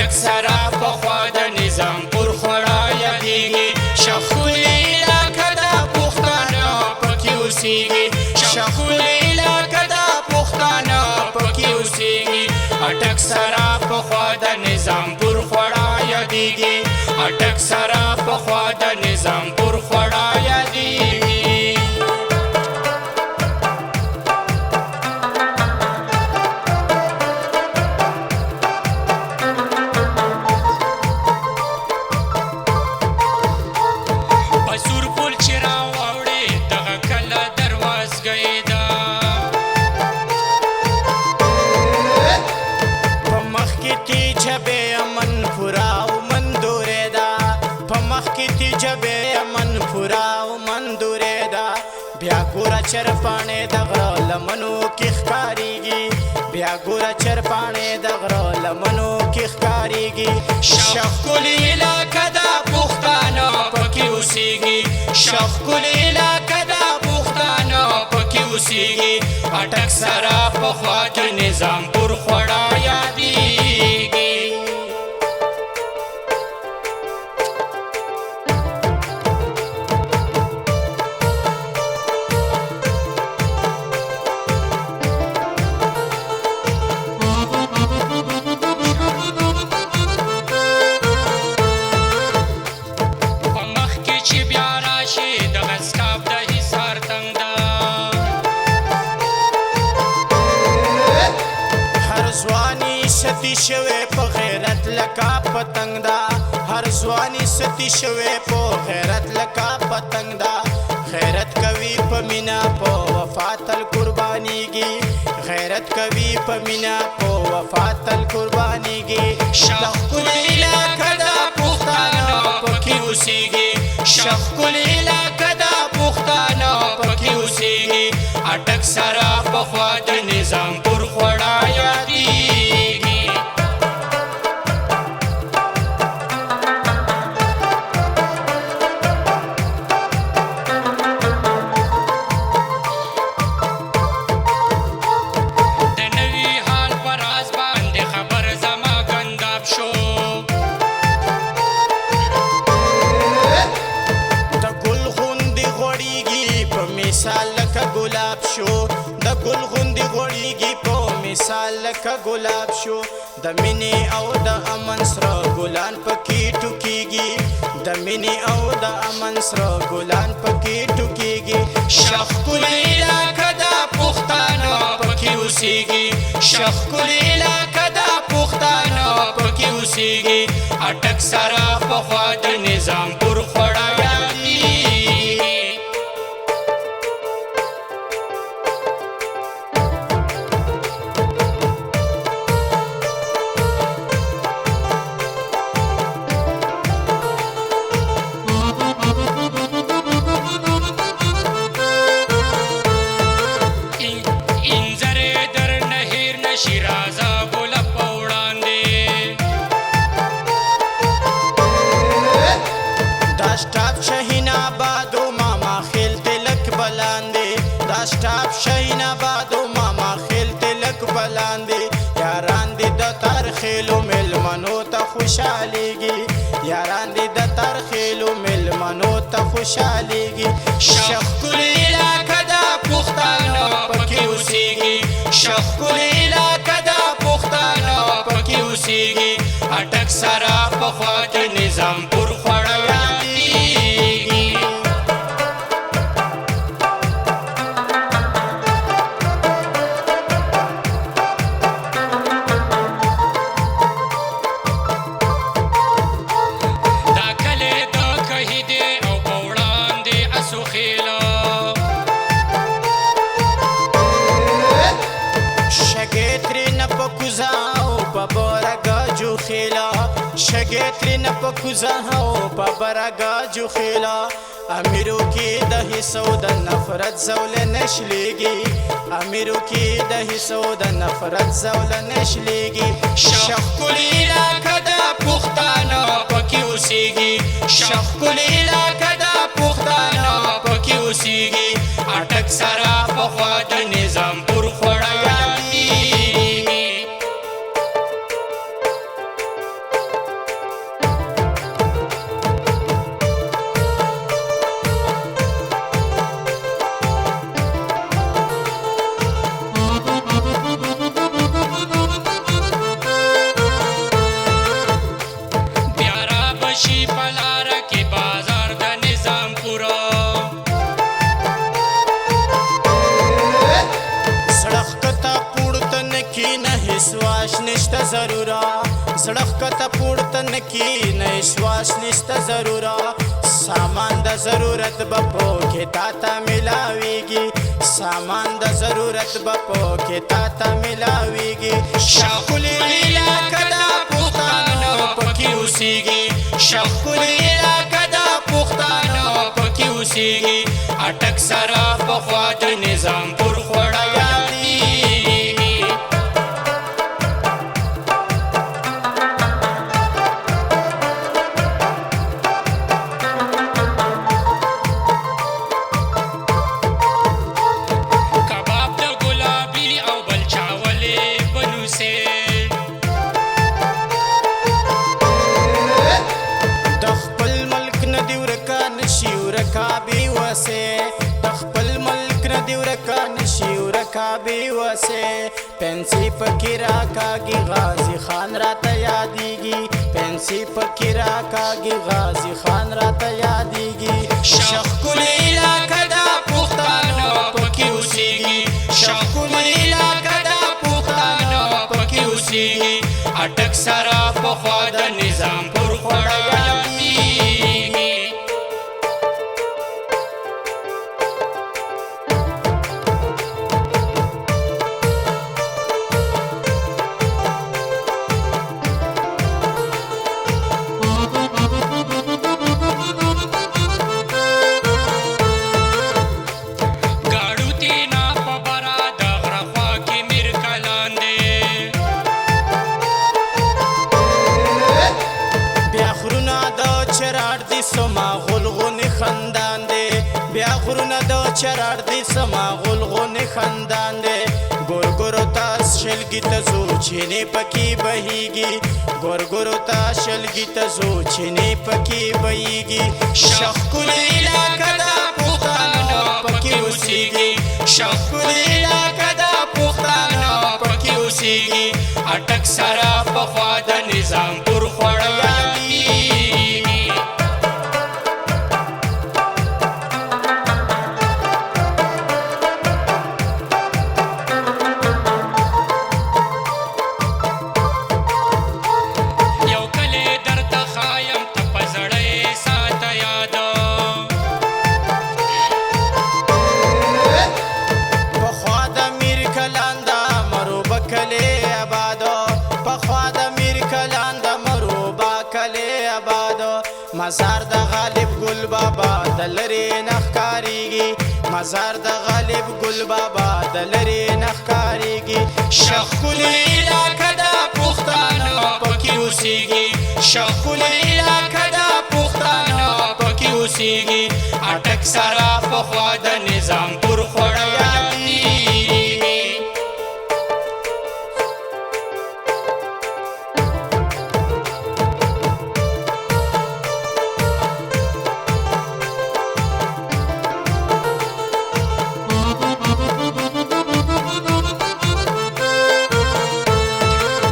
اټک سره پخوا د نظام پر خورا یادېږي ښکلې علاقه ده پښتانه پکې اوسېږي ښکلې علاقه ده پښتانه پکې اوسېږي اټک سره پخوا د نظام پر خورا یادېږي اټک سره پخوا د نظام پر خورا یادېږي بیا ګوره چرپاڼې د غره لمنو کې ښکارېږي بیا ګوره چرپاڼې د غره لمنو کې ښکارېږي ښکلې علاقه ده پښتانه پکې اوسېږي ښکلې علاقه ده پښتانه پکې اوسېږي اټک سره پخوا د نظام پر خورا یادېږي ستی شوی په غیرت لکه پتنګ دا هر ځواني ستی شوی په غیرت لکه پتنګ دا غیرت کوي په مینا په وفا تل قربانیږي غیرت کوي په مینا په وفا تل قربانیږي ښکلې علاقه ده پښتانه پکې اوسېږي ښکلې علاقه ده پښتانه پکې اوسېږي اټک سره پخوا د نظام پر خورا یادېږي لکه ګلاب شو د مینې او د امن سره ګلان پکې ټوکېږي د مینې او د امن سره ګلان پکې ټوکېږي ښکلې علاقه ده پښتانه پکې اوسېږي ښکلې علاقه ده پښتانه پکې اوسېږي اټک سره پخوا د نظام پر خورا یادېږي سټاپ شاهین آباد او ماما خیل تلک بلاندې یاران دې د ترخیلو ملمنو ته خوشحالېږي یاران دې د ترخیلو ملمنو ته خوشحالېږي ښکلې علاقه ده پښتانه پکې اوسېږي ښکلې علاقه ده پښتانه پکې اوسېږي اټک سره پخوا د نظام پر خورا یادېږي شګې ترېنه په کوزه او په برګه جوخېله امیرو کې د حصو د نفرت زوله نشلېږي امیرو کې د حصو د نفرت زوله نشلېږي ښکلې علاقه ده پښتانه پکې اوسېږي ښکلې علاقه ده پښتانه پکې اوسېږي اټک سره پخوا د نظام پر خورا یادېږي کته پورته نکي نه سواس نشته ضروره سامان د ضرورت به پوکې تا ته ملاویږي سامان د ضرورت به پوکې تا ته ملاویږي ښکلې علاقه د پښتانه پکې اوسېږي ښکلې علاقه د پښتانه پکې اوسېږي اټک سره پخوا د نظام پر خوړه یادېږي کباب د ګلابي او بل چاولې بنوسې د خپل ملک نه دې ورکه نشي ورکه بېوسې د خپل ملک نه دې ورکه نشي ورکه بېوسې پنسي پکې راکاږي غازي خان راته یادېږي پنسي پکې راکاږي غازي خان راته یادېږي ښکلې علاقه د پښتانه پکې اوسېږي ښکلې علاقه د پښتانه پکې اوسېږي اټک سره پخوا د نظام پر خوړه یادېږي ګاړو تینا په برا د غره خوا کې میر کلان دی بیا غرونه د چراړ دي سما غلغونې خندان دی بیا غرونه د چراړ دي سما غلغونې خندان دی ګورګورو ته شلګي ته ځو چینې پکې بهیږي ګورګورو ته شلګي ته ځو چینې پکې بهیږي ښکلې علاقه د پښتانه پکې اوسېږي ښکلې علاقه د پښتانه پکې اوسېږي اټک سره پخوا د نظام پر خوړه یادېږي یو کلی درته ښایم ته په زړه یې ساته یاده پخوا د میر کلان د مروبه کلی آبادو پخوا د میر کلان د مروبه کلی آبادو مزار د غالب ګل بابا د لرې نه ښکارېږي مزار د غالب ګل بابا د لرې نه ښکارېږي ښکلې علاقه د پښتانه پکې اوسېږي ښکلې علاقه د پښتانه پکې اوسېږي اټک سره پخوا د نظام پر خوړه یادېږي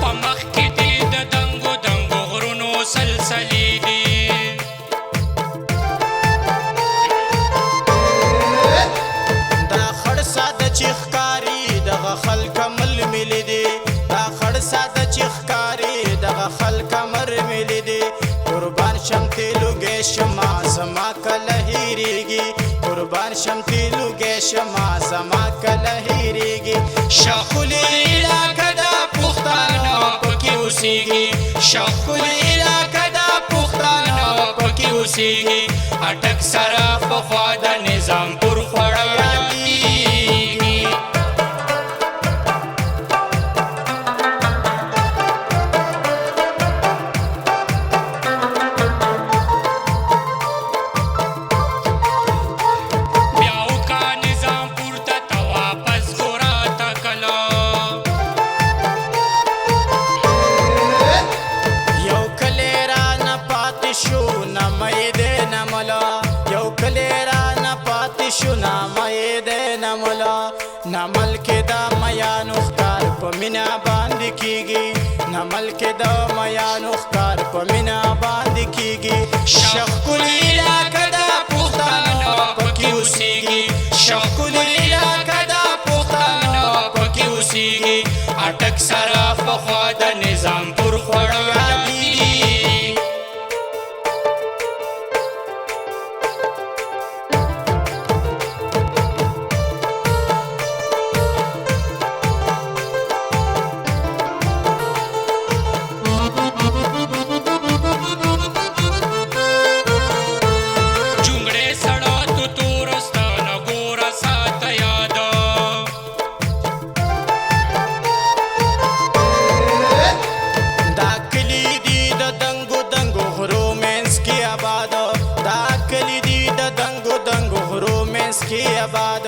په مخ کې دې د دنګو دنګو غرونو سلسلې دي دا خړ ساده چې ښکاري دغه خلکه مل ملي دي دا خړ ساده چې ښکاري دغه خلکه مر ملي دي قربان شم تیلوګې شما زما کله هېرېږي قربان شم تیلوګې شما زما کله هېرېږي ښکلې علاقه د پښتانه پکې اوسېږي ښکلې علاقه د پښتانه پکې اوسېږي اټک سره پخوا د نظام پر خوړه یادېږي بیا وکا نظام پورته ته واپس ګورا تکله یو کلی رانه پاتې شو نامه یې دی نه ملا یو کلی رانه پاتې شو نامه یې دی نه ملا نمل کې د میانو ښکار په مینه باندې کېږي نمل کې د میانو ښکار په مینه باندې کېږي ښکلې علاقه د پښتانه پکې اوسېږي ښکلې علاقه د پښتانه پکې اوسېږي اټک سره پخوا د نظام پر خوړه یادېږي آباد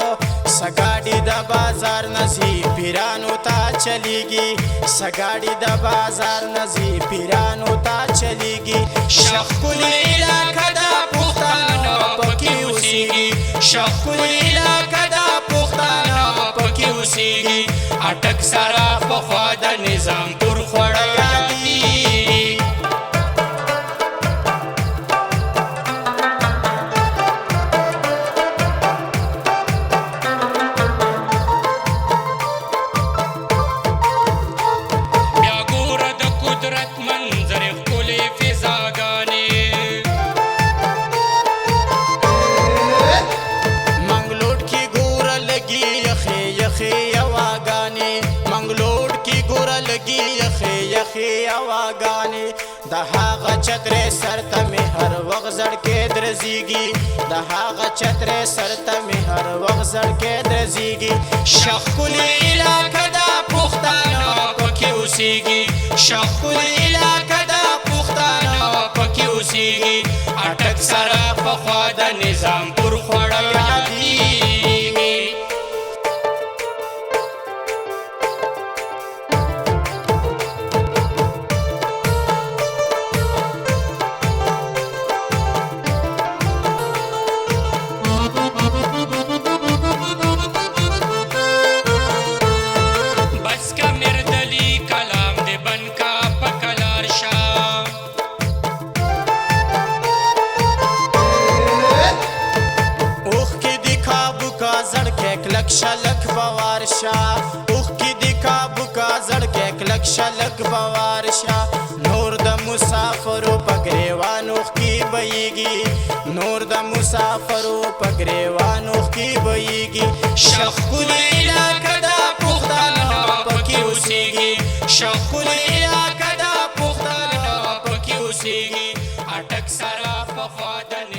سګاډي د بازار نزي پیرانو ته چلیږي سګاډي د بازار نزي پیرانو ته چلیږي شخکل علاقه د پښتانه پکې اوسېږي شخکل علاقه د پښتانه پکې اوسېږي اټک سره پخوا د نظام پر خوړه یادېږي د هغه چترې سر ته مې هر وخت زړکې درزيږي د هغه چترې سر ته مې هر وخت زړکې درزيږي شخکل علاقه د پښتانه پکې اوسېږي شخکل علاقه د پښتانه پکې اوسېږي اټک سره پخوا د نظام پر خوړه یادېږي کلک شلک بوار شا اوخ کی دی کابو کا زړکې کلک شلک بوار شا نور د مسافرو پګریوان اوخ کی بېږي نور د مسافرو پګریوان اوخ کی بېږي شخکل علاقه د پښتانه پکې اوسېږي شخکل علاقه د پښتانه پکې اوسېږي اټک سره پخوا د